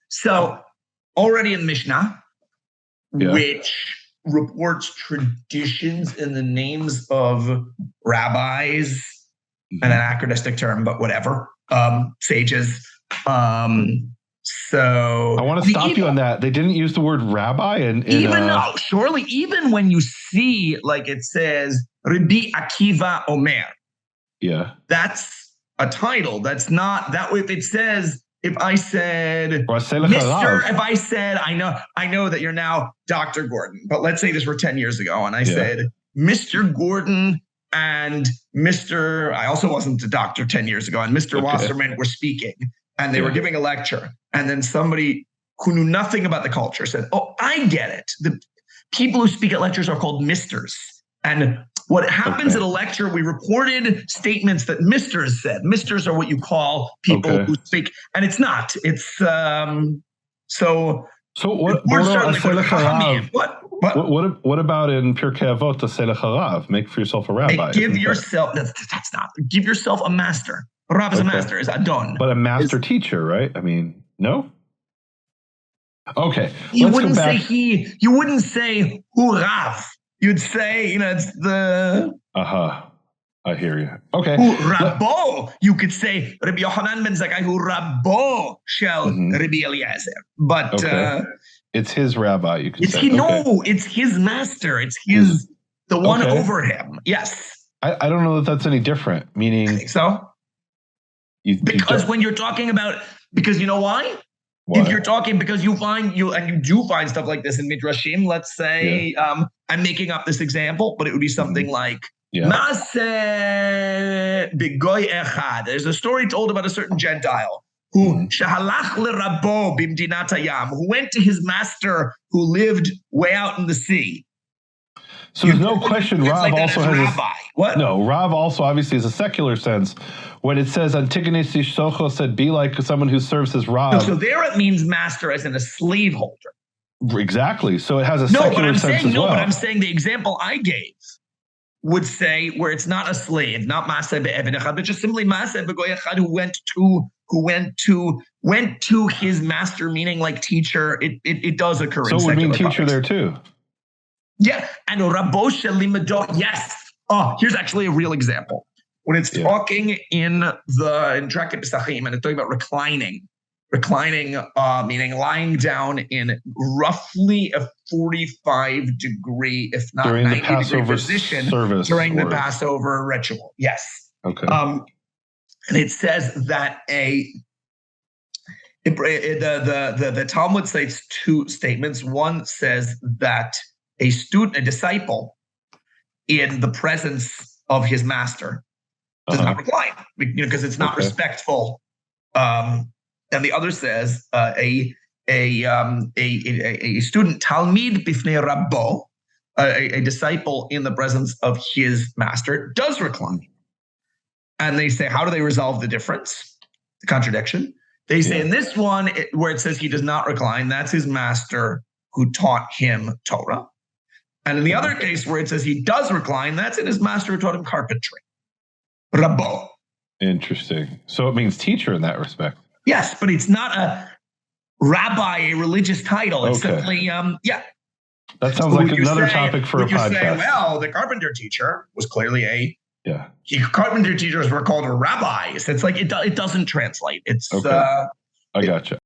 So already in Mishnah, Yeah. which reports traditions in the names of rabbis, an anachronistic term, but whatever, sages. So I want to stop you on that. They didn't use the word rabbi surely, even when you see, like it says, Rabbi Akiva Omer. Yeah. That's a title. That's not that. If it says, if I said, I know that you're now Dr. Gordon, but let's say this were 10 years ago, and I said, Mr. Gordon and Mr. I also wasn't a doctor 10 years ago, and Mr. Wasserman were speaking, and they were giving a lecture, and then somebody who knew nothing about the culture said, "Oh, I get it. The people who speak at lectures are called misters." And what happens at a lecture, we reported statements that misters said. Misters are what you call people who speak, and it's not. It's so. So what about in Pirkei Avot to say lecharav? Make for yourself a rabbi. Give yourself. That's not. Give yourself a master. Rav is a master. Is adon. But a master teacher, right? I mean, no. Okay. You wouldn't say he. You wouldn't say hu Rav. You'd say, it's the. I hear you. Okay. Hu Rabbo. You could say Rabbi Yochanan ben Zakkai hu Rabbo shel Rabbi Eliezer. But it's his rabbi. You could say. No, it's his master. It's his the one over him. Yes. I don't know that that's any different. Meaning. I think so. Because when you're talking about, because you know why? Why? If you're talking, because you do find stuff like this in Midrashim, let's say, I'm making up this example, but it would be something like, Maaseh begoy echad. There's a story told about a certain Gentile who shahalach l'rabbo bimdinat hayam, who went to his master who lived way out in the sea. So there's no question Rav also has rabbi. What? No, Rav also obviously has a secular sense. When it says Antigonus Socho said, be like someone who serves his Rav. So there it means master as in a slave holder. Exactly. So it has a secular sense as well. But I'm saying the example I gave would say where it's not a slave, not Maaseh be'eved echad, but just simply Maaseh begoy echad who went to his master, meaning like teacher. It does occur. So it would mean teacher there too. Yeah, and Rabbo shelimadot. Yes. Oh, here's actually a real example. When it's talking in Tractate Pesachim, and it's talking about reclining, meaning lying down in roughly a 45-degree, if not 90-degree position during the Passover ritual. Yes. Okay. And it says that the Talmud cites two statements. One says that a disciple, in the presence of his master, does not recline, because it's not respectful. And the other says a student, talmid bifnei rabbo, a disciple in the presence of his master, does recline. And they say, how do they resolve the difference, the contradiction? They say in this one, where it says he does not recline, that's his master who taught him Torah. And in the other case where it says he does recline, that's in his master who taught him carpentry. Rabbo. Interesting. So it means teacher in that respect. Yes, but it's not a rabbi, a religious title. It's simply, That sounds like another topic for a podcast. Say, well, the carpenter teacher was clearly carpenter teachers were called rabbis. It's like, it doesn't translate. It's, I gotcha.